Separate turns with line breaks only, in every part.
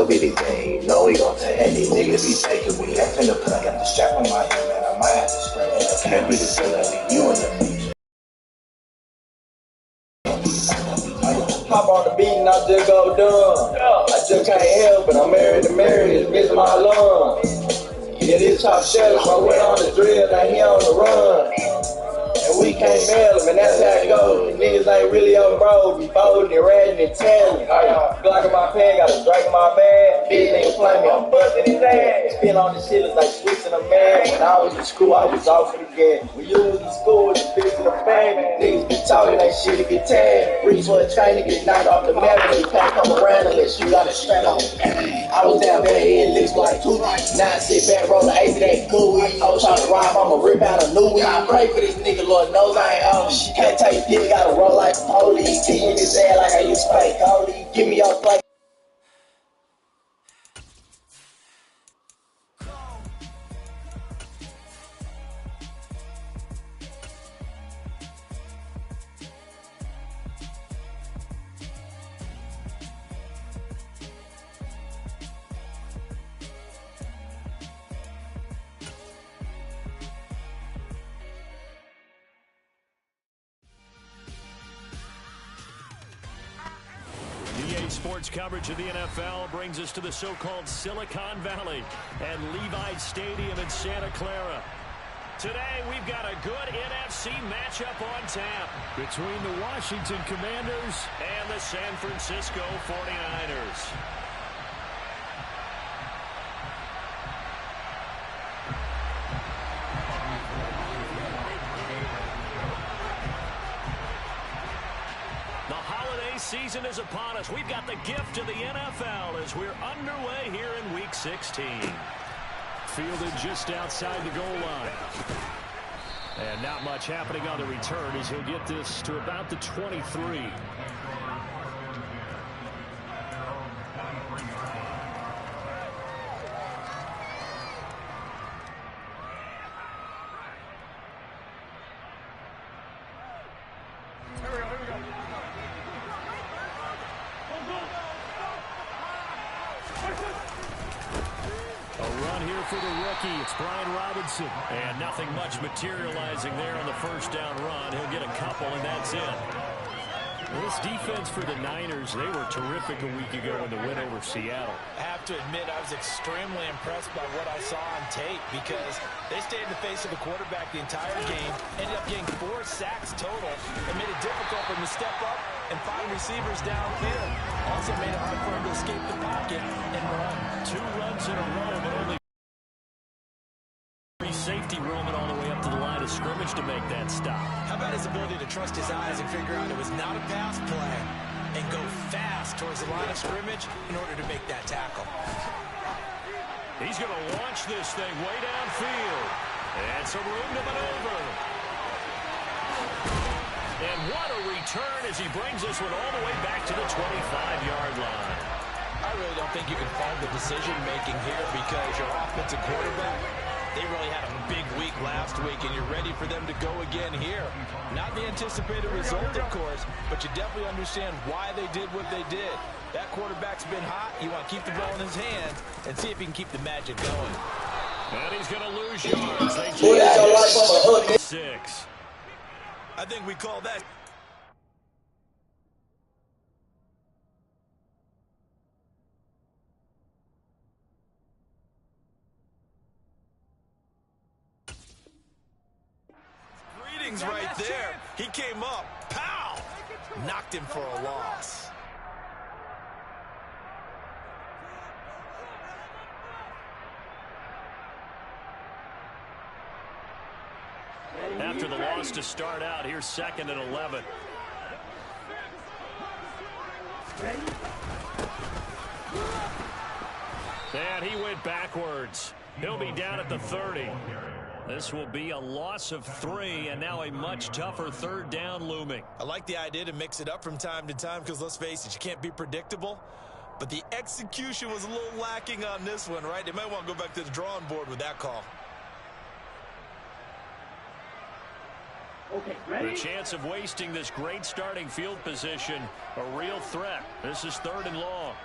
be the game. No, we gon' take it. These niggas be taking we ain't finna put. I got the strap on my head, man. I might have to spray it. Can't be the ceiling, you in the feature. Hop on the beat and I just go dumb. I just can't help it. I'm married to Mary, this bitch my lungs. Yeah, this top shelf, I went on the drill, now he on the run. And we can't mail him, and that's how it goes. Niggas ain't really on road, be folding and ratting and telling. Glock in my pen, got a drink in my bag. Bitch nigga play me, I'm busting his ass. Spin on this shit, it's like switching a man. When I was in school, I was off it again. When you was in school, it's bitch in the fan. Niggas be talking that shit to get tagged. Reach for a train to get knocked off the map, and you can't come around unless you got a strap on. I was down there, head licks like two. Now I sit back, roll the ace, it ain't cool. I was trying to rob, I'ma rip out a new one. I pray for this nigga, Lord knows I ain't on shit. Can't take dick, gotta roll like a police. Team his ass like I used to play Cody. Give me your play.
Sports coverage of the NFL brings us to the so-called Silicon Valley and Levi Stadium in Santa Clara. Today, we've got a good NFC matchup on tap between the Washington Commanders and the San Francisco 49ers. Season is upon us. We've got the gift of the NFL as we're underway here in Week 16. Fielded just outside the goal line. And not much happening on the return as he'll get this to about the 23. And nothing much materializing there on the first down run. He'll get a couple, and that's it. This defense for the Niners, they were terrific a week ago in the win over Seattle.
I have to admit, I was extremely impressed by what I saw on tape because they stayed in the face of the quarterback the entire game, ended up getting 4 sacks total, and made it difficult for him to step up and find receivers downfield. Also made it hard for him to escape the pocket and run.
2 runs in a row, but only safety roaming all the way up to the line of scrimmage to make that stop.
How about his ability to trust his eyes and figure out it was not a pass play and go fast towards the line of scrimmage in order to make that tackle.
He's going to launch this thing way downfield. And some room to maneuver. And what a return as he brings this one all the way back to the 25-yard line.
I really don't think you can fault the decision-making here because your offensive quarterback, they really had a big week last week, and you're ready for them to go again here. Not the anticipated result, of course, but you definitely understand why they did what they did. That quarterback's been hot. You want to keep the ball in his hands and see if he can keep the magic going.
And he's going to lose yards. They take 6.
I think we call that. Right there. He came up. Pow! Knocked him for a loss.
After the loss to start out, here's 2nd and 11. And he went backwards. He'll be down at the 30. This will be a loss of 3, and now a much tougher 3rd down looming.
I like the idea to mix it up from time to time because, let's face it, you can't be predictable. But the execution was a little lacking on this one, right? They might want to go back to the drawing board with that call.
Okay, ready? The chance of wasting this great starting field position, a real threat. This is 3rd and long.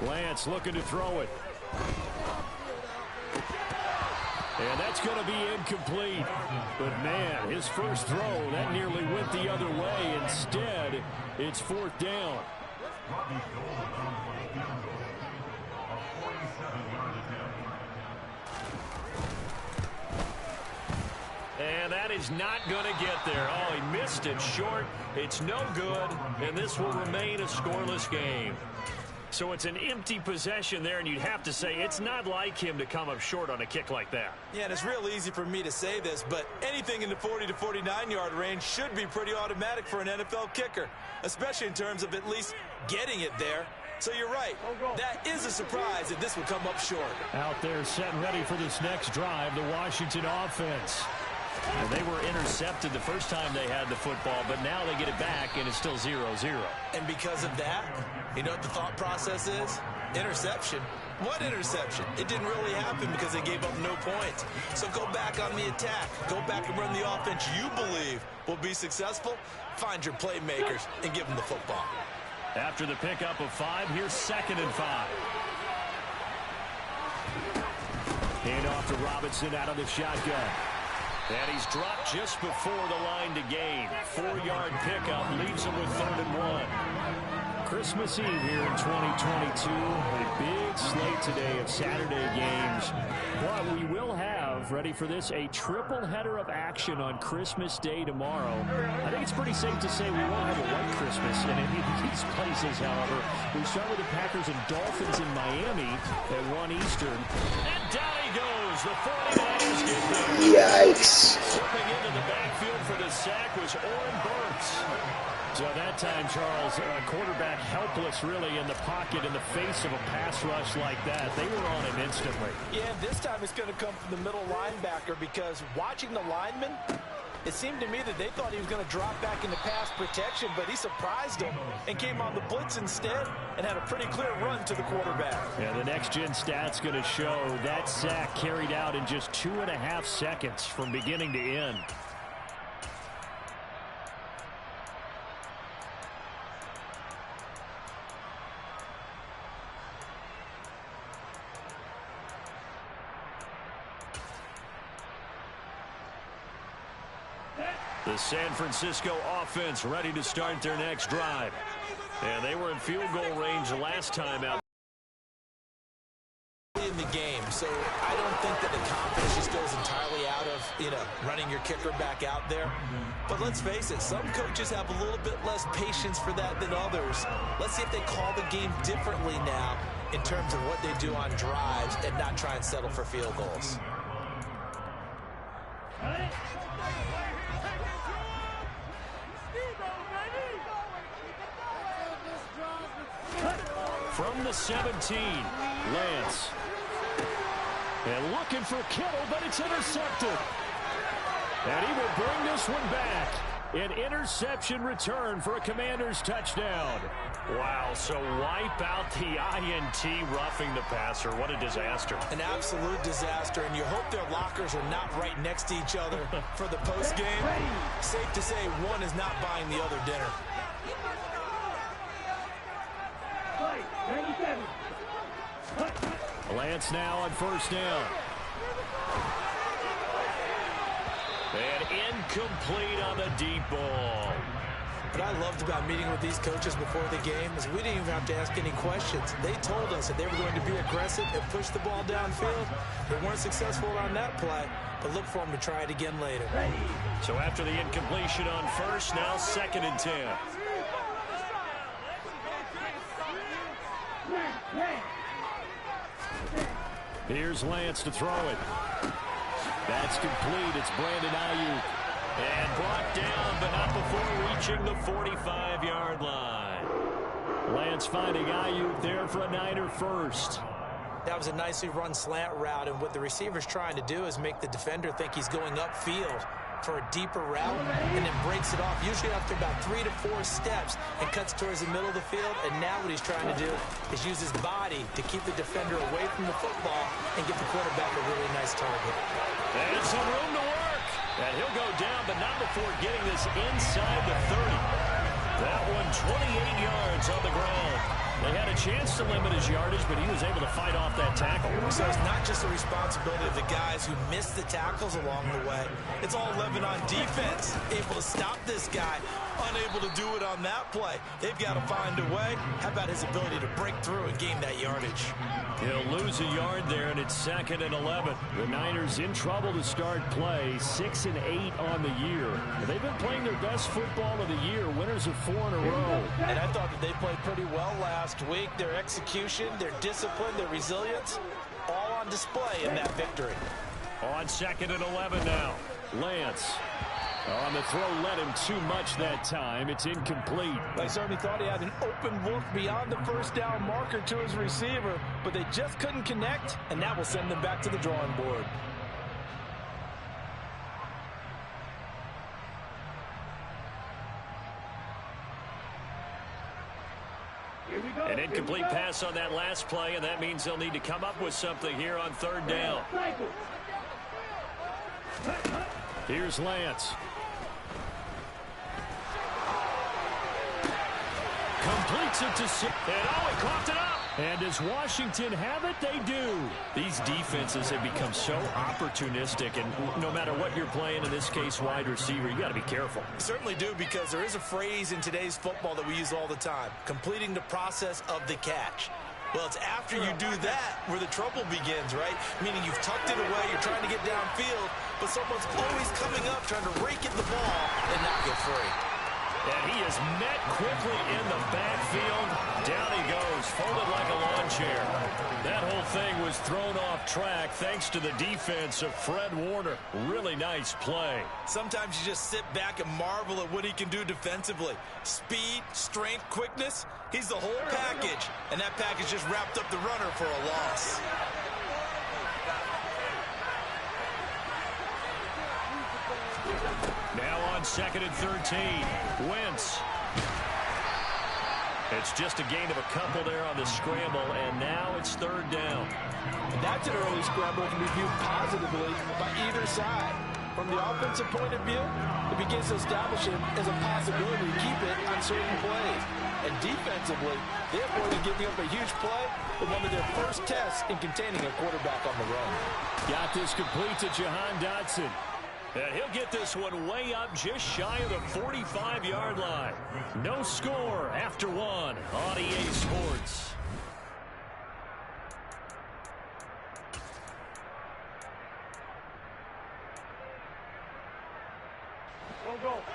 Lance looking to throw it. And that's going to be incomplete. But, man, his first throw, that nearly went the other way. Instead, it's 4th down. And that is not going to get there. Oh, he missed it short. It's no good, and this will remain a scoreless game. So it's an empty possession there, and you'd have to say it's not like him to come up short on a kick like that.
Yeah, and it's real easy for me to say this, but anything in the 40 to 49-yard range should be pretty automatic for an NFL kicker, especially in terms of at least getting it there. So you're right. That is a surprise that this would come up short.
Out there set and ready for this next drive, the Washington offense. And they were intercepted the first time they had the football, but now they get it back, and it's still 0-0.
And because of that, you know what the thought process is? Interception. What interception? It didn't really happen because they gave up no points. So go back on the attack. Go back and run the offense you believe will be successful. Find your playmakers and give them the football.
After the pickup of 5, here's 2nd and 5. Hand off to Robinson out of the shotgun. And he's dropped just before the line to gain. 4-yard pickup leaves him with 3rd and 1. Christmas Eve here in 2022. A big slate today of Saturday games. But we will have, ready for this, a triple header of action on Christmas Day tomorrow. I think it's pretty safe to say we won't have a white Christmas in any of these places, however. We start with the Packers and Dolphins in Miami at 1 Eastern. And down he goes. The 49ers get there.
Yikes.
Slipping into the backfield for the sack was Oren Burks. So that time, Charles, quarterback helpless really in the pocket in the face of a pass rush like that. They were on him instantly.
Yeah, this time it's going to come from the middle linebacker because watching the lineman, it seemed to me that they thought he was going to drop back into pass protection, but he surprised them and came on the blitz instead and had a pretty clear run to the quarterback.
Yeah, the next-gen stats going to show that sack carried out in just 2.5 seconds from beginning to end. The San Francisco offense ready to start their next drive. And they were in field goal range last time out.
In the game, so I don't think that the confidence just goes entirely out of, running your kicker back out there. But let's face it, some coaches have a little bit less patience for that than others. Let's see if they call the game differently now in terms of what they do on drives and not try and settle for field goals.
From the 17, Lance. And looking for Kittle, but it's intercepted. And he will bring this one back. An interception return for a Commanders touchdown. Wow, so wipe out the INT roughing the passer. What a disaster.
An absolute disaster, and you hope their lockers are not right next to each other for the postgame. Safe to say one is not buying the other dinner.
Lance now on 1st down. And incomplete on the deep ball.
What I loved about meeting with these coaches before the game is we didn't even have to ask any questions. They told us that they were going to be aggressive and push the ball downfield. They weren't successful on that play, but look for them to try it again later.
So after the incompletion on 1st, now 2nd and 10. Here's Lance to throw it. That's complete. It's Brandon Ayuk. And brought down, but not before reaching the 45-yard line. Lance finding Ayuk there for a Niner first.
That was a nicely run slant route, and what the receiver's trying to do is make the defender think he's going upfield for a deeper route, and then breaks it off, usually after about 3 to 4 steps, and cuts towards the middle of the field. And now what he's trying to do is use his body to keep the defender away from the football and give the quarterback a really nice target.
And some room to work. And he'll go down, but not before getting this inside the 30. That one 28 yards on the ground. They had a chance to limit his yardage, but he was able to fight off that tackle.
So it's not just the responsibility of the guys who missed the tackles along the way. It's all 11 on defense, able to stop this guy, unable to do it on that play. They've got to find a way. How about his ability to break through and gain that yardage?
He'll lose a yard there, and it's 2nd and 11. The Niners in trouble to start play, 6-8 on the year. They've been playing their best football of the year, winners of 4 in a row.
And I thought that they played pretty well last week. Their execution, their discipline, their resilience, all on display in that victory.
On 2nd and 11 now. Lance. On the throw, led him too much that time. It's incomplete.
I certainly thought he had an open look beyond the first down marker to his receiver, but they just couldn't connect, and that will send them back to the drawing board.
An incomplete pass on that last play, and that means they'll need to come up with something here on 3rd down. Here's Lance. Completes it to six. And he coughed it up. And does Washington have it? They do. These defenses have become so opportunistic, and no matter what you're playing, in this case wide receiver, you got to be careful.
Certainly do, because there is a phrase in today's football that we use all the time, completing the process of the catch. Well, it's after you do that where the trouble begins, right? Meaning you've tucked it away, you're trying to get downfield, but someone's always coming up trying to rake at the ball and not get free.
And he is met quickly in the backfield. Down he goes, folded like a lawn chair. That whole thing was thrown off track thanks to the defense of Fred Warner. Really nice play.
Sometimes you just sit back and marvel at what he can do defensively. Speed, strength, quickness. He's the whole package. And that package just wrapped up the runner for a loss.
Now on 2nd and 13. Wentz. It's just a gain of a couple there on the scramble, and now it's 3rd down.
That's an early scramble can be viewed positively by either side. From the offensive point of view, it begins to establish it as a possibility to keep it on certain plays. And defensively, they avoided giving up a huge play with one of their first tests in containing a quarterback on the run.
Got this complete to Jahan Dotson. And he'll get this one way up just shy of the 45-yard line. No score after 1 on EA Sports.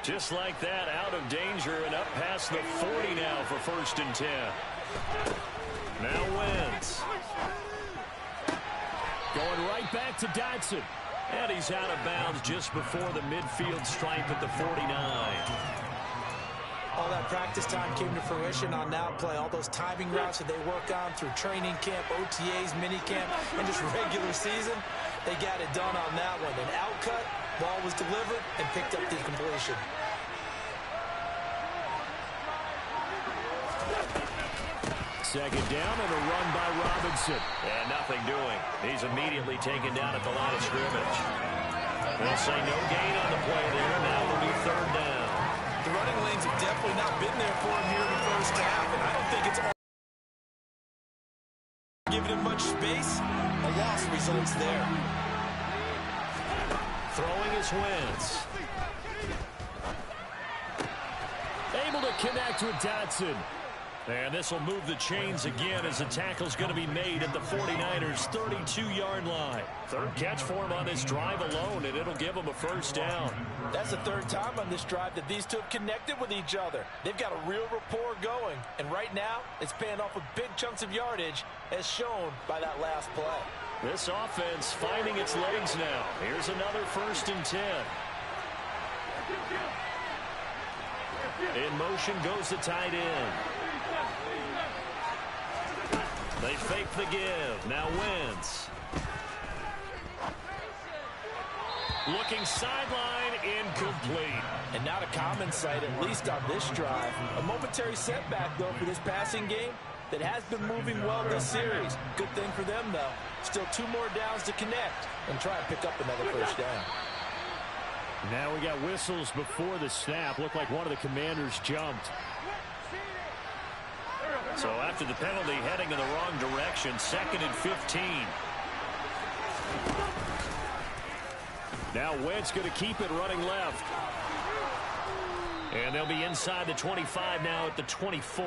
Just like that, out of danger and up past the 40 now for 1st and 10. Now Wentz. Going right back to Dotson. And he's out of bounds just before the midfield stripe at the 49.
All that practice time came to fruition on that play. All those timing routes that they work on through training camp, OTAs, minicamp, and just regular season, they got it done on that one. An outcut, ball was delivered, and picked up the completion.
Second down and a run by Robinson. And nothing doing. He's immediately taken down at the line of scrimmage. They'll say no gain on the play there. Now it'll be 3rd down.
The running lanes have definitely not been there for him here in the first half, and I don't think it's all giving him much space. A loss results there.
Throwing his Wentz. Able to connect with Dotson. And this will move the chains again as the tackle's going to be made at the 49ers' 32-yard line. 3rd catch for him on this drive alone, and it'll give him a 1st down.
That's the 3rd time on this drive that these two have connected with each other. They've got a real rapport going, and right now it's paying off with big chunks of yardage, as shown by that last play.
This offense finding its legs now. Here's another 1st and 10. In motion goes the tight end. They fake the give. Now Wentz. Looking sideline, incomplete.
And not a common sight, at least on this drive. A momentary setback, though, for this passing game that has been moving well this series. Good thing for them, though. Still 2 more downs to connect and try and pick up another 1st down.
Now we got whistles before the snap. Looked like one of the Commanders jumped. So after the penalty, heading in the wrong direction, 2nd and 15. Now Wentz going to keep it running left. And they'll be inside the 25 now at the 24.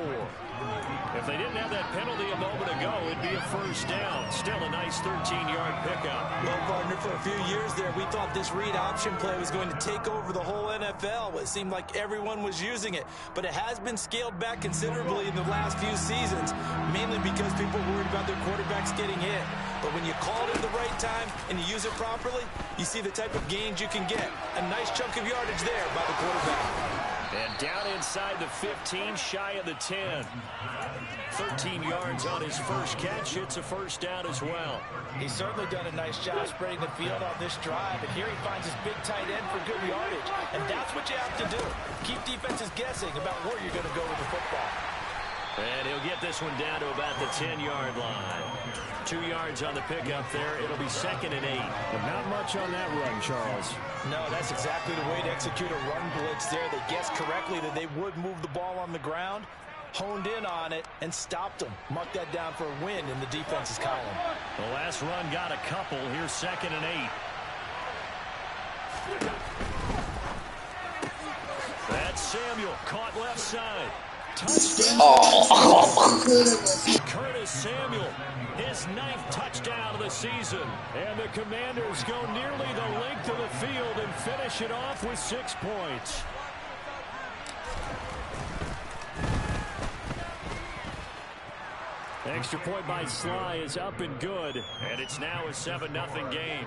If they didn't have that penalty a moment ago, it'd be a first down. Still a nice 13-yard pickup.
Well, partner, for a few years there, we thought this read option play was going to take over the whole NFL. It seemed like everyone was using it. But it has been scaled back considerably in the last few seasons, mainly because people were worried about their quarterbacks getting hit. But when you call it at the right time and you use it properly, you see the type of gains you can get. A nice chunk of yardage there by the quarterback.
And down inside the 15, shy of the 10. 13 yards on his first catch. It's a first down as well.
He's certainly done a nice job spreading the field on this drive. And here he finds his big tight end for good yardage. And that's what you have to do. Keep defenses guessing about where you're going to go with the football.
And he'll get this one down to about the 10-yard line. 2 yards on the pickup there. It'll be 2nd and 8.
But not much on that run, Charles.
No, that's exactly the way to execute a run blitz there. They guessed correctly that they would move the ball on the ground, honed in on it, and stopped them. Mark that down for a win in the defense's column.
The last run got a couple. Here's 2nd and 8. That's Samuel, caught left side. Touchdown. Curtis Samuel, his 9th touchdown of the season. And the Commanders go nearly the length of the field and finish it off with 6 points. Extra point by Sly is up and good. And it's now a 7-0 game.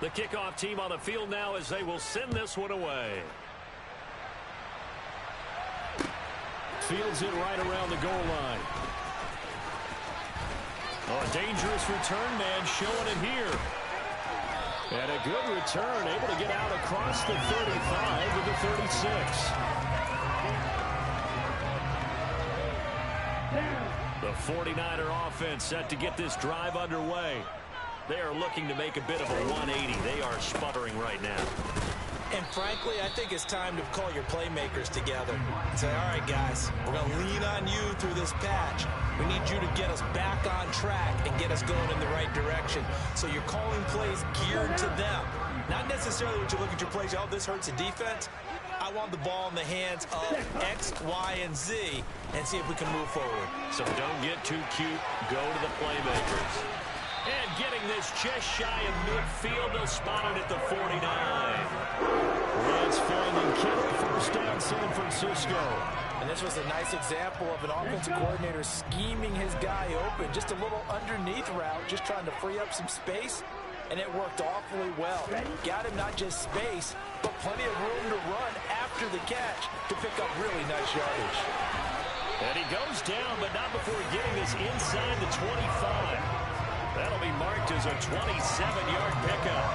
The kickoff team on the field now as they will send this one away. Fields it right around the goal line. Oh, a dangerous return man showing it here. And a good return, able to get out across the 35 to the 36. The 49er offense set to get this drive underway. They are looking to make a bit of a 180. They are sputtering right now.
And frankly, I think it's time to call your playmakers together and say, all right, guys, we're going to lean on you through this patch. We need you to get us back on track and get us going in the right direction. So you're calling plays geared to them. Not necessarily what you look at your plays, oh, this hurts the defense. I want the ball in the hands of X, Y, and Z and see if we can move forward.
So don't get too cute. Go to the playmakers. And getting this just shy of midfield, they'll spot it at the 49. Lance finding Kittle, first down San Francisco.
And this was a nice example of an offensive coordinator scheming his guy open. Just a little underneath route, just trying to free up some space. And it worked awfully well. Got him not just space, but plenty of room to run after the catch to pick up really nice yardage.
And he goes down, but not before getting this inside the 25. That'll be marked as a 27-yard pickup.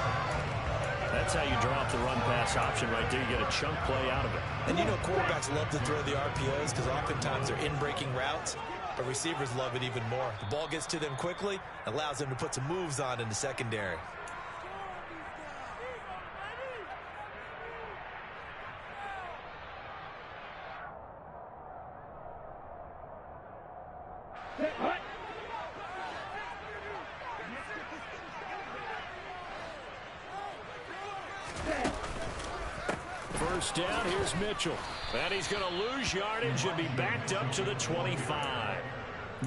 That's how you drop the run-pass option right there. You get a chunk play out of it.
And you know quarterbacks love to throw the RPOs because oftentimes they're in-breaking routes, but receivers love it even more. The ball gets to them quickly, allows them to put some moves on in the secondary.
First down, here's Mitchell. And he's going to lose yardage and be backed up to the 25.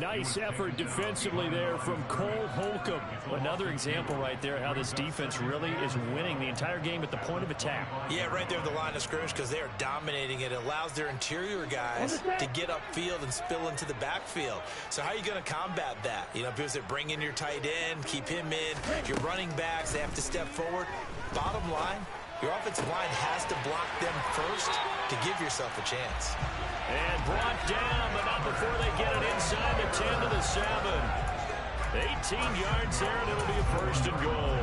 Nice effort defensively there from Cole Holcomb. Another example right there how this defense really is winning the entire game at the point of attack.
Yeah, right there at the line of scrimmage because they are dominating it. It allows their interior guys to get upfield and spill into the backfield. So how are you going to combat that? You know, because they bring in your tight end, keep him in. Your running backs, they have to step forward. Bottom line, your offensive line has to block them first to give yourself a chance.
And brought down, but not before they get it inside the 10 to the 7. 18 yards there, and it'll be a first and goal.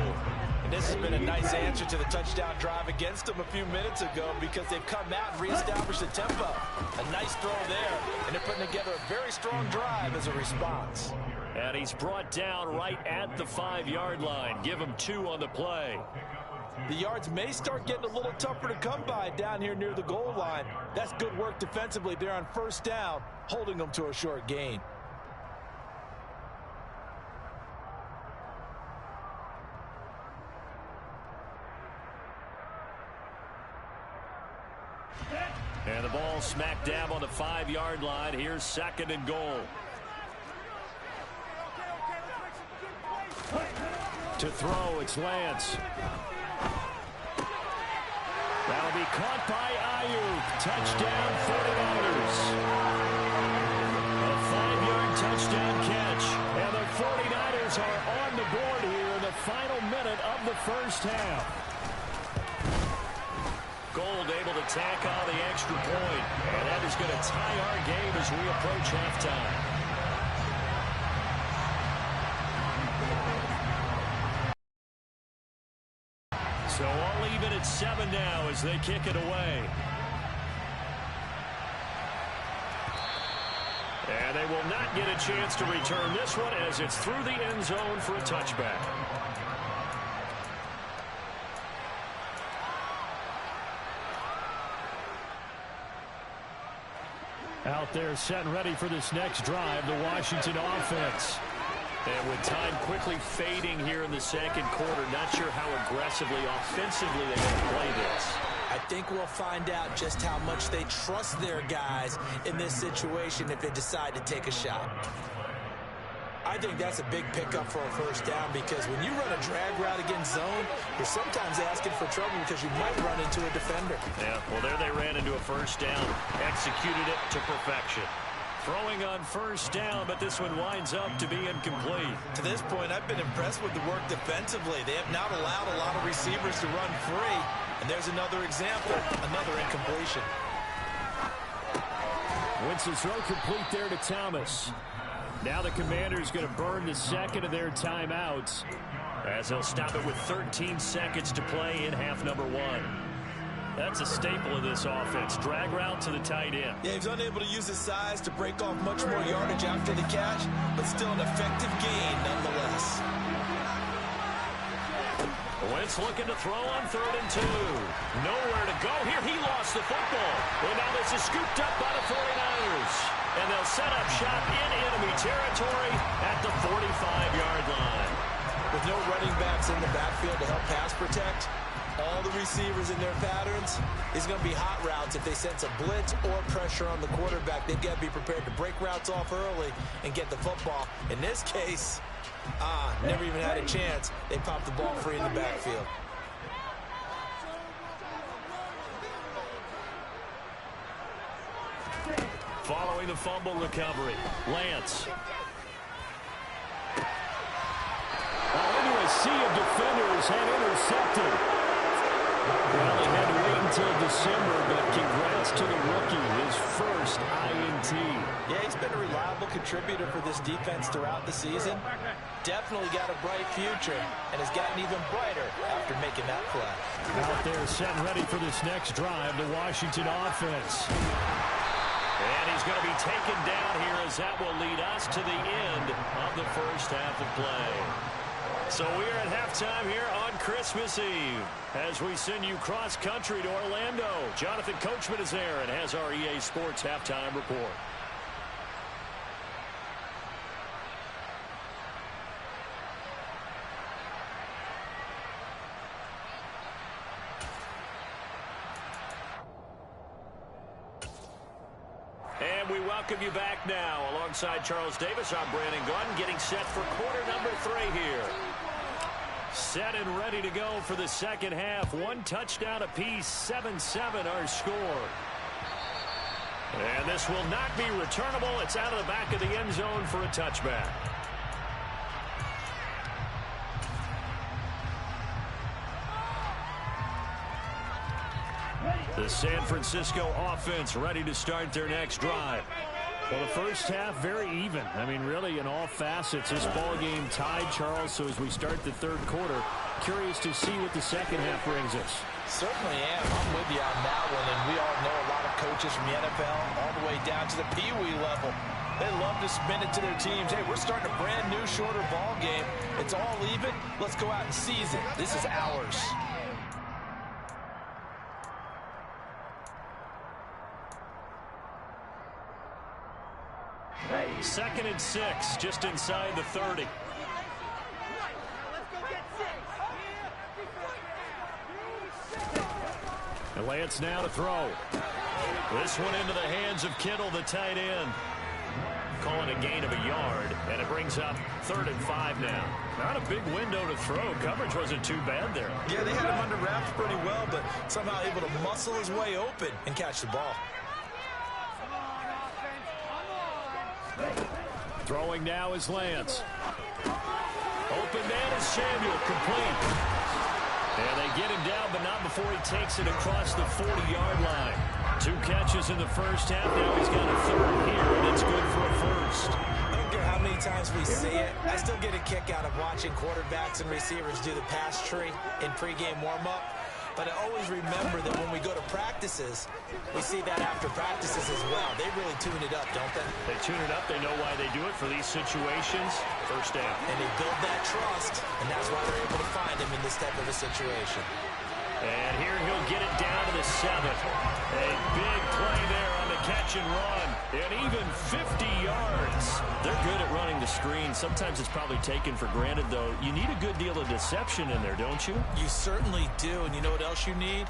And this has been a nice answer to the touchdown drive against them a few minutes ago because they've come out and reestablished the tempo. A nice throw there, and they're putting together a very strong drive as a response.
And he's brought down right at the 5-yard line. Give him 2 on the play.
The yards may start getting a little tougher to come by down here near the goal line. That's good work defensively there on first down, holding them to a short gain.
And the ball smack dab on the 5-yard line. Here's 2nd and goal. To throw, it's Lance. That'll be caught by Ayuk. Touchdown, 49ers. A 5-yard touchdown catch. And the 49ers are on the board here in the final minute of the first half. Gold able to tack on the extra point. And that is going to tie our game as we approach halftime. So all even at 7 now as they kick it away. And they will not get a chance to return this one as it's through the end zone for a touchback. Out there set and ready for this next drive, the Washington offense. And with time quickly fading here in the second quarter, not sure how aggressively, offensively they're going to play this.
I think we'll find out just how much they trust their guys in this situation if they decide to take a shot. I think that's a big pickup for a first down because when you run a drag route against zone, you're sometimes asking for trouble because you might run into a defender.
Yeah, well, there they ran into a first down, executed it to perfection. Throwing on first down, but this one winds up to be incomplete.
To this point, I've been impressed with the work defensively. They have not allowed a lot of receivers to run free. And there's another example, another incompletion.
Winston's throw complete there to Thomas. Now the Commanders going to burn the second of their timeouts as they'll stop it with 13 seconds to play in half number 1. That's a staple of this offense. Drag route to the tight end.
Yeah, he's unable to use his size to break off much more yardage after the catch, but still an effective gain nonetheless.
Wentz looking to throw on 3rd and 2. Nowhere to go here. He lost the football. And now this is scooped up by the 49ers. And they'll set up shop in enemy territory at the 45-yard line.
With no running backs in the backfield to help pass protect, all the receivers in their patterns is going to be hot routes. If they sense a blitz or pressure on the quarterback, they've got to be prepared to break routes off early and get the football. In this case, never even had a chance. They popped the ball free in the backfield.
Following the fumble recovery, Lance. Into a sea of defenders and intercepted. Well, they had to wait until December, but congrats to the rookie, his first INT.
Yeah, he's been a reliable contributor for this defense throughout the season. Definitely got a bright future and has gotten even brighter after making that play.
Out there set and ready for this next drive, the Washington offense. And he's going to be taken down here as that will lead us to the end of the first half of play. So we are at halftime here on Christmas Eve as we send you cross-country to Orlando. Jonathan Coachman is there and has our EA Sports halftime report. And we welcome you back now. Alongside Charles Davis, I'm Brandon Gunn, getting set for quarter number 3 here. Set and ready to go for the second half. 1 touchdown apiece, 7-7 our score. And this will not be returnable. It's out of the back of the end zone for a touchback. The San Francisco offense ready to start their next drive. Well, the first half, very even. I mean, really, in all facets, this ball game tied, Charles. So as we start the third quarter, curious to see what the second half brings us.
Certainly am. I'm with you on that one. And we all know a lot of coaches from the NFL all the way down to the Pee-wee level. They love to spin it to their teams. Hey, we're starting a brand new, shorter ball game. It's all even. Let's go out and seize it. This is ours.
Second and 6, just inside the 30. And Lance now to throw. This one into the hands of Kittle, the tight end. Calling a gain of a yard, and it brings up 3rd and 5 now. Not a big window to throw. Coverage wasn't too bad there.
Yeah, they had him under wraps pretty well, but somehow able to muscle his way open and catch the ball.
Throwing now is Lance. Open man is Samuel, complete. And they get him down, but not before he takes it across the 40-yard line. 2 catches in the first half. Now he's got a 3rd here, and it's good for a first.
I don't care how many times we see it. I still get a kick out of watching quarterbacks and receivers do the pass tree in pregame warm-up. But I always remember that when we go to practices, we see that after practices as well. They really tune it up, don't they?
They tune it up. They know why they do it for these situations. First down.
And they build that trust, and that's why they're able to find him in this type of a situation.
And here he'll get it down to the 7. A big play there on the catch and run. And even 50 yards. They're good at running the screen. Sometimes it's probably taken for granted, though. You need a good deal of deception in there, don't you?
You certainly do. And you know what else you need?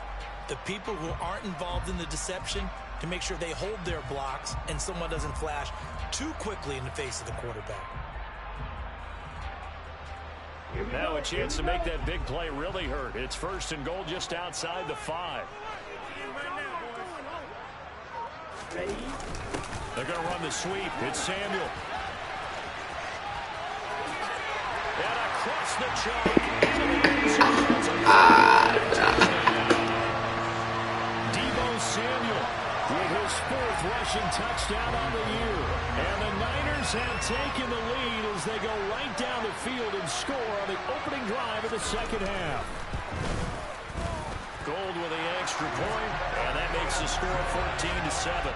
The people who aren't involved in the deception to make sure they hold their blocks and someone doesn't flash too quickly in the face of the quarterback.
Now a chance to make that big play really hurt. It's 1st and goal just outside the 5. They're going to run the sweep. It's Samuel. And across the chalk. Deebo Samuel with his 4th rushing touchdown on the year. And the Niners have taken the lead as they go right down the field and score on the opening drive of the second half. Gold with the extra point, and that makes the score 14-7.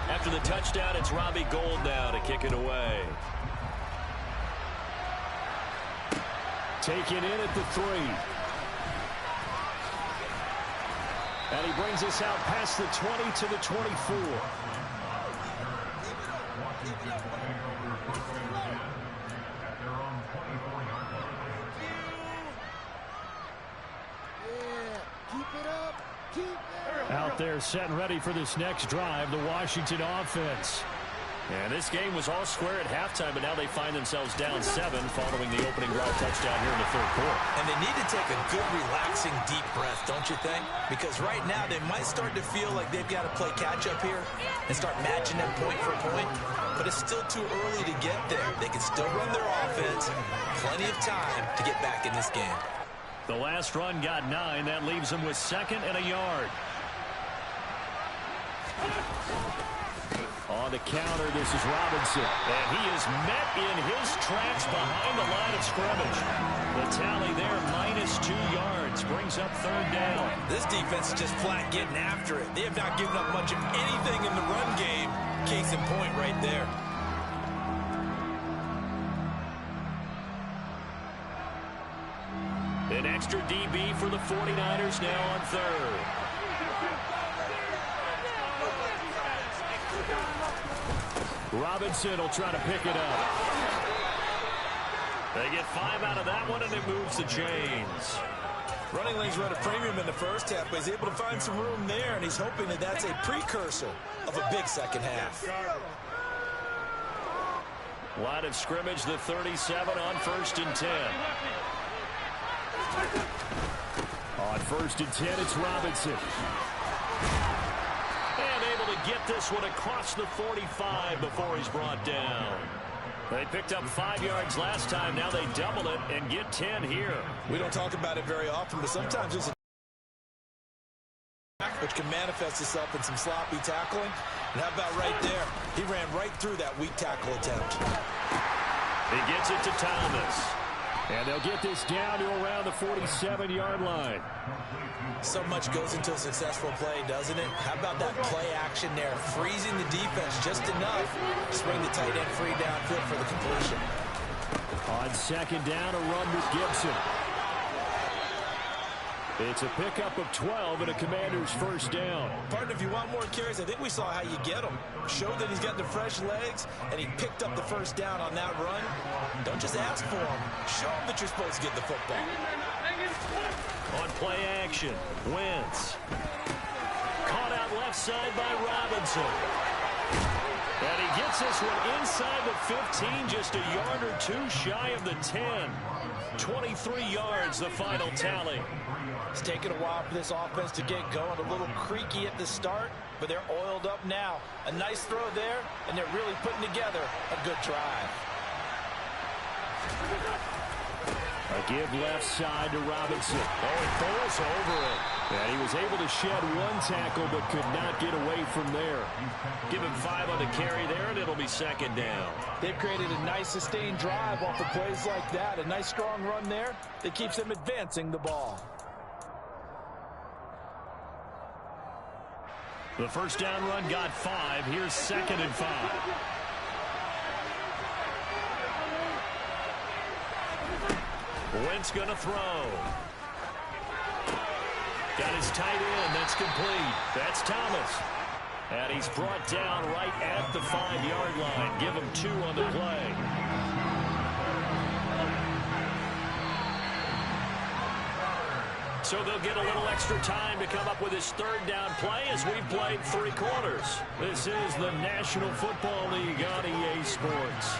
After the touchdown, it's Robbie Gould now to kick it away. Taken in at the 3. And he brings us out past the 20 to the 24. Out there set and ready for this next drive, the Washington offense. And this game was all square at halftime, but now they find themselves down 7 following the opening drive touchdown here in the third quarter.
And they need to take a good, relaxing, deep breath, don't you think? Because right now they might start to feel like they've got to play catch-up here and start matching them point for point. But it's still too early to get there. They can still run their offense. Plenty of time to get back in this game.
The last run got 9. That leaves them with 2nd and a yard. On the counter, this is Robinson. And he is met in his tracks behind the line of scrimmage. The tally there, -2 yards, brings up 3rd down.
This defense is just flat getting after it. They have not given up much of anything in the run game. Case in point right there.
An extra DB for the 49ers now on 3rd. Robinson will try to pick it up. They get 5 out of that one, and it moves the chains.
Running lanes run a premium in the first half, but he's able to find some room there, and he's hoping that that's a precursor of a big second half.
Line of scrimmage, the 37 on 1st and 10. On 1st and 10, it's Robinson. And able to get this one across the 45 before he's brought down. They picked up 5 yards last time. Now they double it and get 10 here.
We don't talk about it very often, but sometimes it's a which can manifest itself in some sloppy tackling. And how about right there? He ran right through that weak tackle attempt.
He gets it to Thomas. And they'll get this down to around the 47-yard line.
So much goes into a successful play, doesn't it? How about that play action there? Freezing the defense just enough to swing the tight end free downfield for the completion.
On second down, a run with Gibson. It's a pickup of 12 and a Commander's first down.
Partner, if you want more carries, I think we saw how you get them. Showed that he's got the fresh legs, and he picked up the first down on that run. Don't just ask for him. Show him that you're supposed to get the football.
On play action, Wentz. Caught out left side by Robinson. And he gets this one inside the 15, just a yard or two shy of the 10. 23 yards, the final tally.
It's taken a while for this offense to get going. A little creaky at the start, but they're oiled up now. A nice throw there, and they're really putting together a good drive.
A give left side to Robinson. Oh, he falls over it. And he was able to shed one tackle, but could not get away from there. Give him 5 on the carry there, and it'll be second down.
They've created a nice sustained drive off of plays like that. A nice strong run there that keeps them advancing the ball.
The first down run got 5. Here's second and 5. Wentz going to throw. Got his tight end. That's complete. That's Thomas. And he's brought down right at the 5-yard line. Give him 2 on the play. So they'll get a little extra time to come up with his third down play as we've played 3 quarters. This is the National Football League on EA Sports.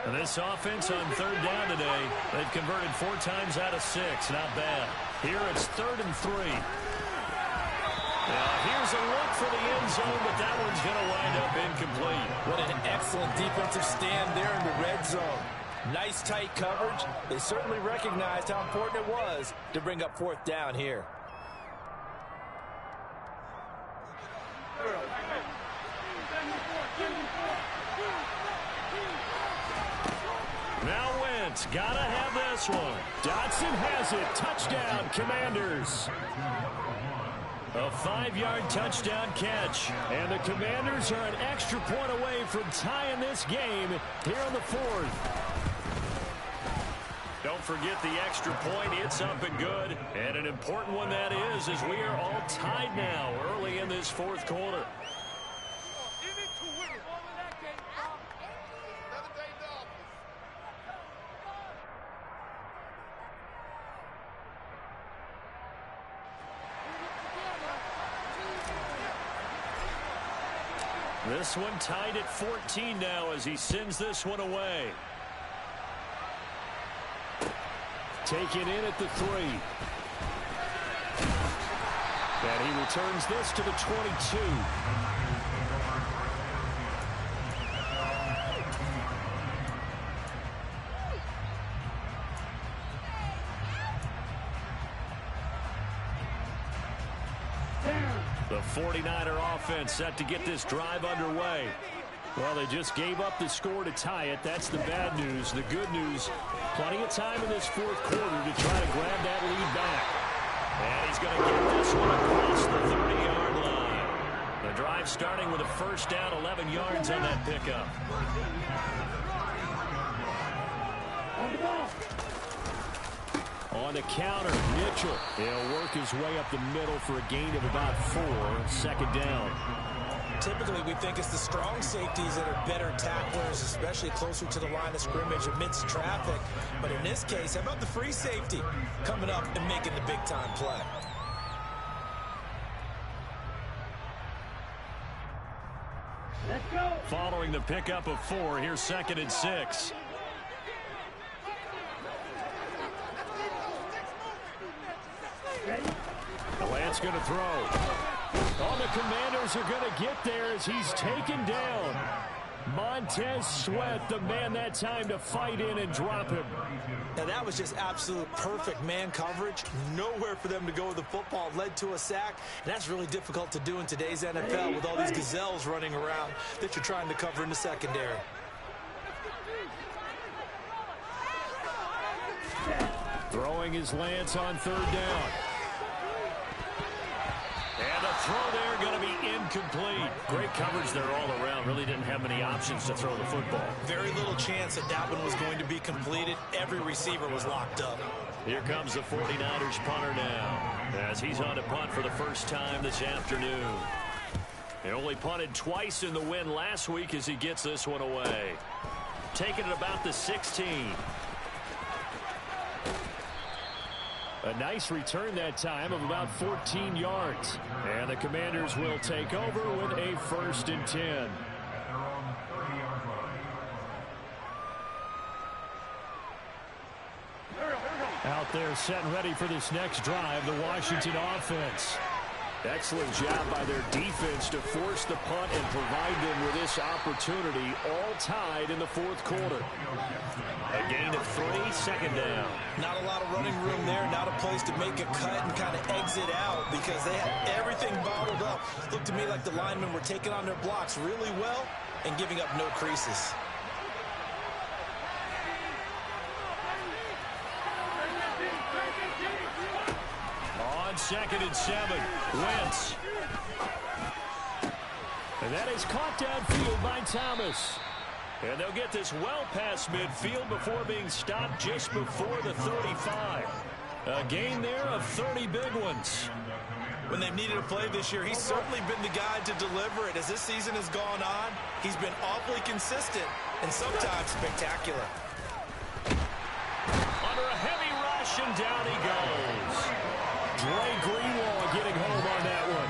And this offense on third down today, they've converted 4 times out of 6. Not bad. Here it's 3rd and 3. Here's a look for the end zone, but that one's going to wind up incomplete.
What an excellent defensive stand there in the red zone. Nice tight coverage. They certainly recognized how important it was to bring up 4th down here.
Now Wentz, gotta have this one. Dotson has it. Touchdown, Commanders. A 5-yard touchdown catch. And the Commanders are an extra point away from tying this game here on the 4th. Don't forget the extra point. It's up and good. And an important one that is, as we are all tied now early in this 4th quarter. This one tied at 14 now as he sends this one away. Taken in at the 3. And he returns this to the 22. The 49er offense set to get this drive underway. Well, they just gave up the score to tie it. That's the bad news. The good news, plenty of time in this 4th quarter to try to grab that lead back. And he's going to get this one across the 30-yard line. The drive starting with a first down, 11 yards on that pickup. On the counter, Mitchell. He'll work his way up the middle for a gain of about 4. Second down.
Typically, we think it's the strong safeties that are better tacklers, especially closer to the line of scrimmage amidst traffic. But in this case, how about the free safety coming up and making the big-time play?
following the pickup of 4. Here's 2nd and 6. Lance going to throw. Oh, the Commanders are going to get there as he's taken down. Montez Sweat, the man that time to fight in and drop him.
Now that was just absolute perfect man coverage. Nowhere for them to go with the football. Led to a sack. And that's really difficult to do in today's NFL with all these gazelles running around that you're trying to cover in the secondary.
Throwing his Lance on 3rd down. And the throw there going to be incomplete. Great coverage there all around. Really didn't have many options to throw the football.
Very little chance that that one was going to be completed. Every receiver was locked up.
Here comes the 49ers punter now as he's on to punt for the first time this afternoon. He only punted twice in the win last week as he gets this one away. Taking it about the 16. A nice return that time of about 14 yards. And the Commanders will take over with a 1st and 10. Out there set and ready for this next drive, the Washington offense. Excellent job by their defense to force the punt and provide them with this opportunity, all tied in the 4th quarter. A gain of 3, 2nd down.
Not a lot of running room there, not a place to make a cut and kind of exit out because they had everything bottled up. Looked to me like the linemen were taking on their blocks really well and giving up no creases.
On 2nd and 7, Wentz. And that is caught downfield by Thomas. And they'll get this well past midfield before being stopped just before the 35. A gain there of 30 big ones.
When they've needed a play this year, he's certainly been the guy to deliver it. As this season has gone on, he's been awfully consistent and sometimes spectacular.
Under a heavy rush, and down he goes. Dre Greenlaw getting home on that one.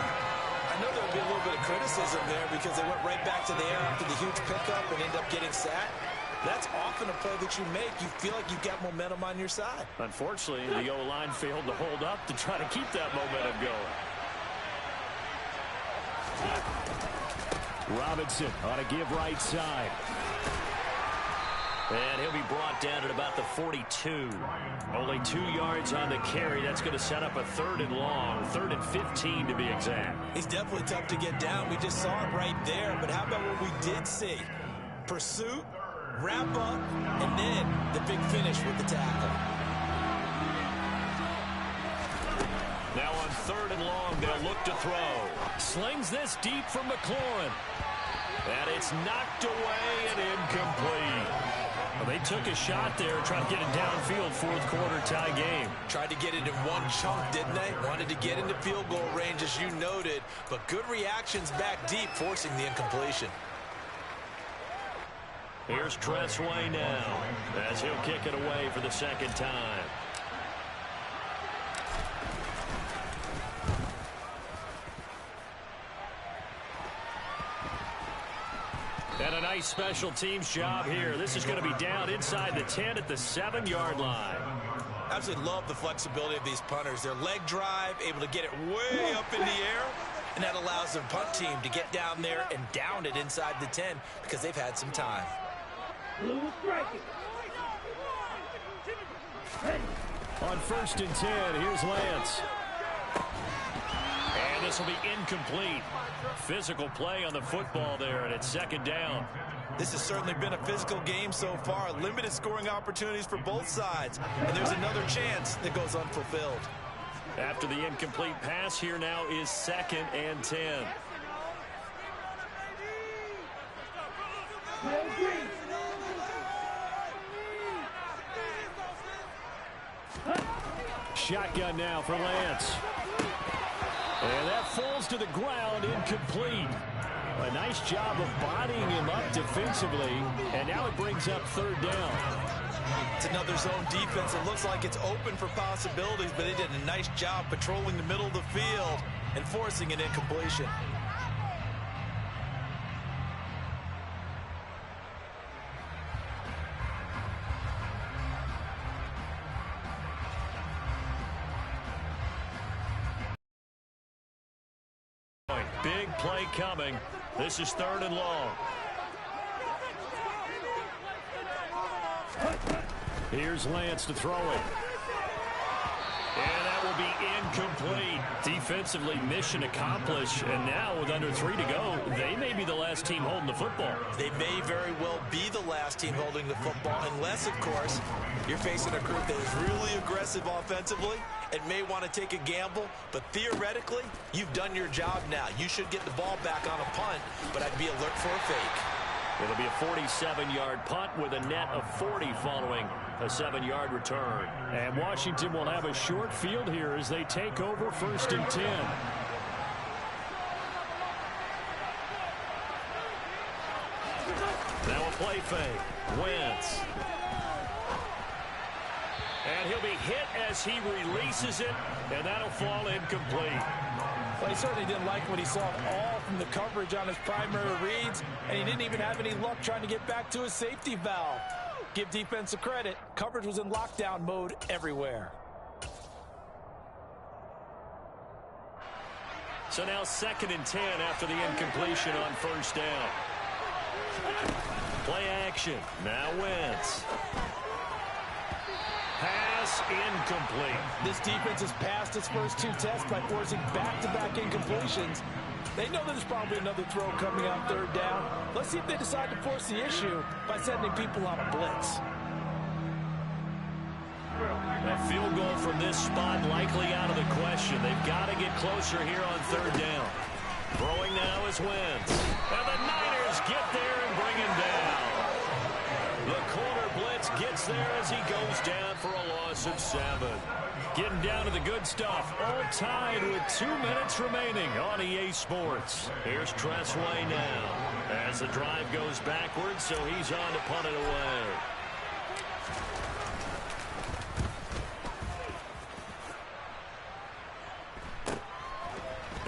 I know there'll be a little bit of criticism there because they went right back to the air after the huge pickup and ended up getting sacked. That's often a play that you make. You feel like you've got momentum on your side.
Unfortunately, the O-line failed to hold up to try to keep that momentum going. Robinson on a give right side. And he'll be brought down at about the 42. Only 2 yards on the carry. That's going to set up a 3rd and long. 3rd and 15 to be exact.
He's definitely tough to get down. We just saw it right there. But how about what we did see? Pursuit, wrap up, and then the big finish with the tackle.
Now on 3rd and long, they'll look to throw. Slings this deep from McLaurin. And it's knocked away and incomplete. Well, they took a shot there, trying to get it downfield, 4th quarter tie game.
Tried to get it in one chunk, didn't they? Wanted to get into field goal range, as you noted, but good reactions back deep, forcing the incompletion.
Here's Tressway now, as he'll kick it away for the 2nd time. And a nice special teams job here. This is going to be down inside the 10 at the 7-yard line.
Absolutely love the flexibility of these punters. Their leg drive, able to get it way up in the air, and that allows their punt team to get down there and down it inside the 10 because they've had some time.
On 1st and 10, here's Lance. And this will be incomplete. Physical play on the football there, and it's 2nd down.
This has certainly been a physical game so far. Limited scoring opportunities for both sides. And there's another chance that goes unfulfilled.
After the incomplete pass, here now is 2nd and 10. Shotgun now for Lance. And that falls to the ground, incomplete. A nice job of bodying him up defensively, and now it brings up 3rd down.
It's another zone defense. It looks like it's open for possibilities, but they did a nice job patrolling the middle of the field and forcing an incompletion.
big play coming. This is 3rd and long. Here's Lance to throw it. And that will be incomplete. Defensively, mission accomplished. And now with under 3 to go, they may be the last team holding the football.
They may very well be the last team holding the football, unless, of course, you're facing a group that is really aggressive offensively and may want to take a gamble. But theoretically, you've done your job now. You should get the ball back on a punt, but I'd be alert for a fake.
It'll be a 47-yard punt with a net of 40 following a 7-yard return. And Washington will have a short field here as they take over 1st and 10. Now a play fake. Wentz. And he'll be hit as he releases it, and that'll fall incomplete.
Well, he certainly didn't like what he saw all from the coverage on his primary reads, and he didn't even have any luck trying to get back to his safety valve. Give defense a credit. Coverage was in lockdown mode everywhere.
So now 2nd and 10 after the incompletion on 1st down. Play action. Now Wentz. Pass incomplete.
This defense has passed its first 2 tests by forcing back-to-back incompletions. They know there's probably another throw coming on 3rd down. Let's see if they decide to force the issue by sending people on a blitz.
A field goal from this spot likely out of the question. They've got to get closer here on 3rd down. Throwing now is Wentz. And the Niners get there and bring him down. The corner blitz gets there as he goes down for a loss of 7. Getting down to the good stuff. All tied with 2 minutes remaining on EA Sports. Here's Tressway now as the drive goes backwards, so he's on to punt it away.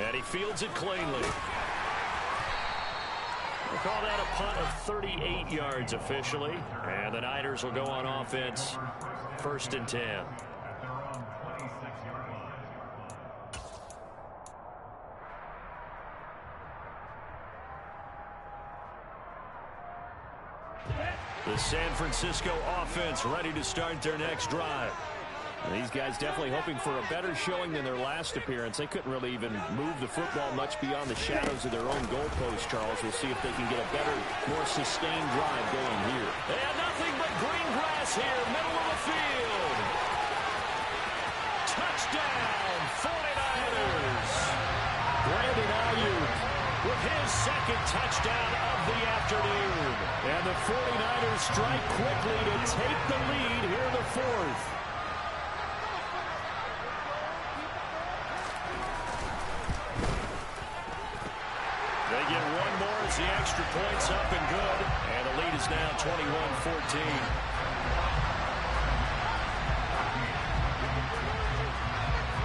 And he fields it cleanly. We'll call that a punt of 38 yards officially. And the Niners will go on offense 1st and 10. The San Francisco offense ready to start their next drive. These guys definitely hoping for a better showing than their last appearance. They couldn't really even move the football much beyond the shadows of their own goalpost, Charles. We'll see if they can get a better, more sustained drive going here. And nothing but green grass here, middle of the field. Touchdown, 49ers. Brandon Ayuk with his 2nd touchdown of the afternoon. And the 49ers strike quickly to take the lead here in the 4th. They get one more as the extra point's up and good. And the lead is now 21-14.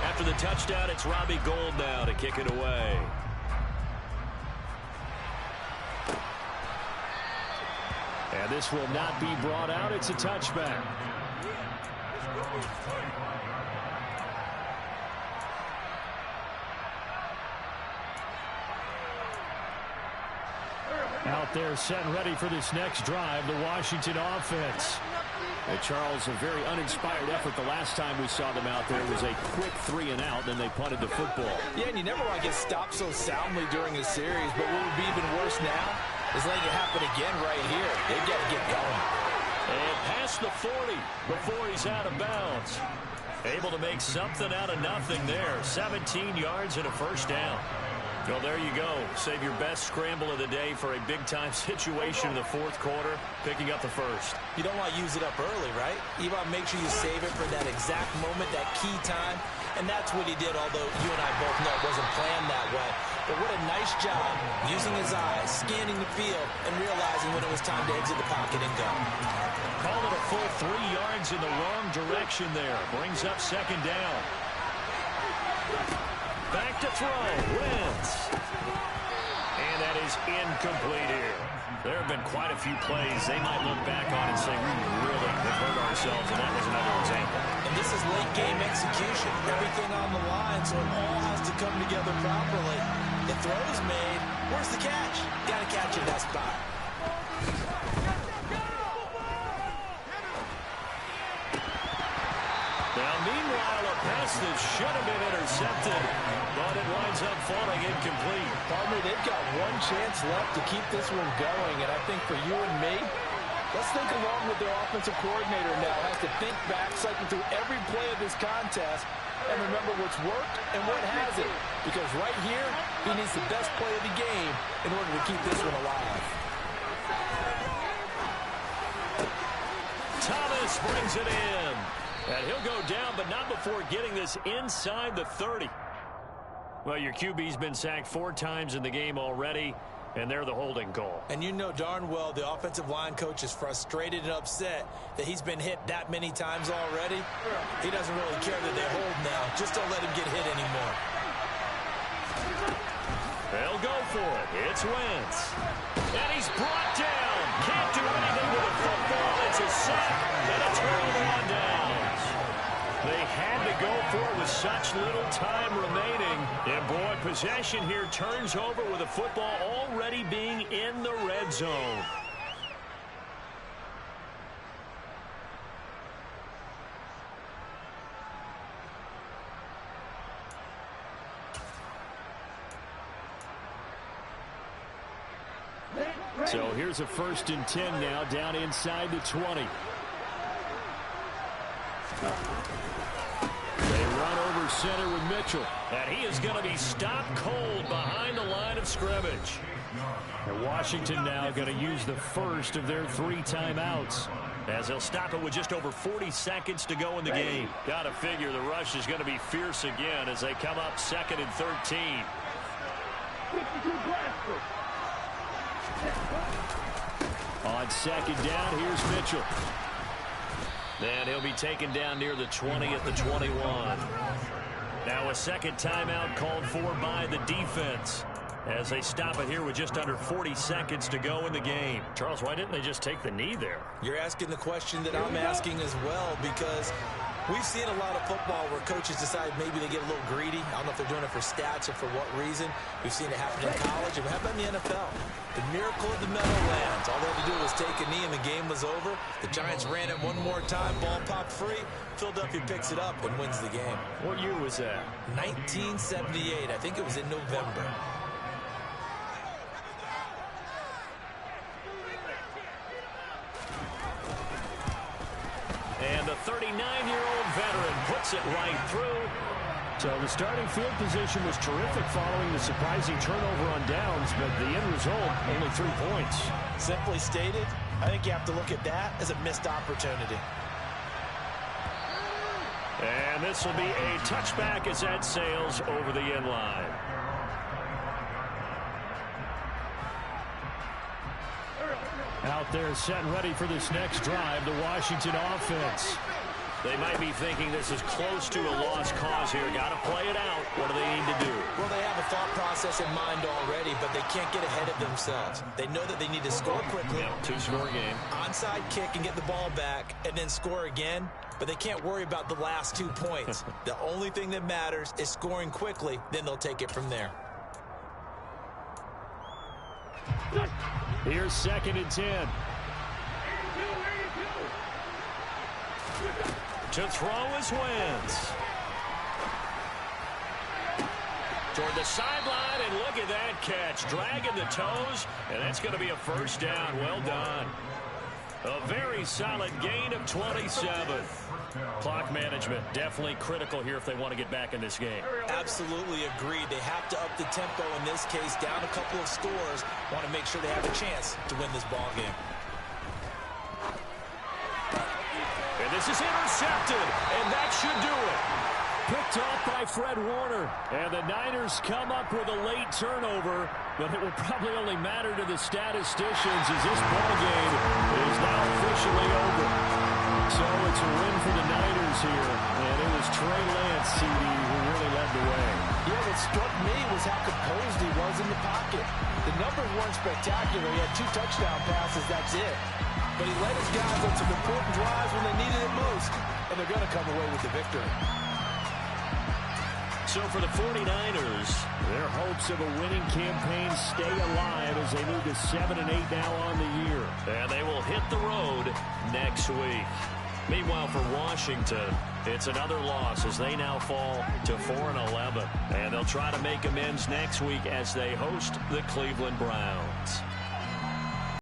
After the touchdown, it's Robbie Gould now to kick it away. And this will not be brought out. It's a touchback. Out there set and ready for this next drive, the Washington offense. And Charles, a very uninspired effort the last time we saw them out there. It was a quick 3 and out, then they punted the football.
Yeah, and you never want to get stopped so soundly during a series, but what would be even worse now is letting it happen again right here. They've got to get going.
And past the 40 before he's out of bounds. Able to make something out of nothing there. 17 yards and a 1st down. Well, there you go. Save your best scramble of the day for a big-time situation in the 4th quarter, picking up the 1st.
You don't want to use it up early, right? You want to make sure you save it for that exact moment, that key time. And that's what he did, although you and I both know it wasn't planned that way. But what a nice job using his eyes, scanning the field, and realizing when it was time to exit the pocket and go.
Call it a full 3 yards in the wrong direction there. Brings up 2nd down. Back to throw. Wentz. And that is incomplete here. There have been quite a few plays they might look back on and say, we really have hurt ourselves, and that was another example.
And this is late game execution. Everything on the line, so it all has to come together properly. The throw's made. Where's the catch? Got to catch it in that spot.
Now, meanwhile, a pass that should have been intercepted, but it winds up falling incomplete.
Partner, they've got one chance left to keep this one going, and I think for you and me, let's think along with their offensive coordinator now. Has to think back, cycle through every play of this contest, and remember what's worked and what hasn't. Because right here, he needs the best play of the game in order to keep this one alive.
Thomas brings it in. And he'll go down, but not before getting this inside the 30. Well, your QB's been sacked 4 times in the game already, and they're the holding call.
And you know darn well the offensive line coach is frustrated and upset that he's been hit that many times already. He doesn't really care that they hold now. Just don't let him get hit anymore.
They'll go for it. It's Wentz. And he's brought down. Can't do anything with the football. It's a sack and a turnover on downs. They had to go for it with such little time remaining. And, boy, possession here turns over with the football already being in the red zone. So here's a 1st and 10 now, down inside the 20. They run over center with Mitchell. And he is going to be stopped cold behind the line of scrimmage. And Washington now going to use the first of their 3 timeouts, as they'll stop it with just over 40 seconds to go in the game. Got to figure the rush is going to be fierce again as they come up 2nd and 13. On 2nd down, here's Mitchell. And he'll be taken down near the 20 at the 21. Now a 2nd timeout called for by the defense, as they stop it here with just under 40 seconds to go in the game. Charles, why didn't they just take the knee there?
You're asking the question that I'm asking as well, because we've seen a lot of football where coaches decide maybe they get a little greedy. I don't know if they're doing it for stats or for what reason. We've seen it happen in college, and we have it in the NFL. The miracle of the Meadowlands. All they had to do was take a knee, and the game was over. The Giants ran it one more time. Ball popped free. Philadelphia picks it up and wins the game.
What year was that?
1978. I think it was in November.
And the 39-year-old veteran puts it right through. So the starting field position was terrific following the surprising turnover on downs, but the end result, only 3 points.
Simply stated, I think you have to look at that as a missed opportunity.
And this will be a touchback as that sails over the end line. Out there set and ready for this next drive, the Washington offense. They might be thinking this is close to a lost cause here. Got to play it out. What do they need to do?
Well, they have a thought process in mind already, but they can't get ahead of themselves. They know that they need to score quickly.
Yeah, 2-score game.
Onside kick and get the ball back and then score again, but they can't worry about the last 2 points. The only thing that matters is scoring quickly, then they'll take it from there.
Here's 2nd and 10. To throw is Wentz. Toward the sideline, and look at that catch. Dragging the toes, and that's going to be a 1st down. Well done. A very solid gain of 27. Clock management definitely critical here if they want to get back in this game.
Absolutely agreed. They have to up the tempo in this case, down a couple of scores. Want to make sure they have a chance to win this ball game.
And this is intercepted, and that should do it. Picked off by Fred Warner. And the Niners come up with a late turnover, but it will probably only matter to the statisticians as this ball game is now officially over. So it's a win for the Niners here, and it was Trey Lance, CD, who really led the way.
Yeah, what struck me was how composed he was in the pocket. The numbers weren't spectacular. He had 2 touchdown passes, that's it. But he led his guys on some important drives when they needed it most, and they're going to come away with the victory.
So for the 49ers,
their hopes of a winning campaign stay alive as they move to 7-8 now on the year.
and they will hit the road next week. Meanwhile, for Washington, it's another loss as they now fall to 4-11. And they'll try to make amends next week as they host the Cleveland Browns.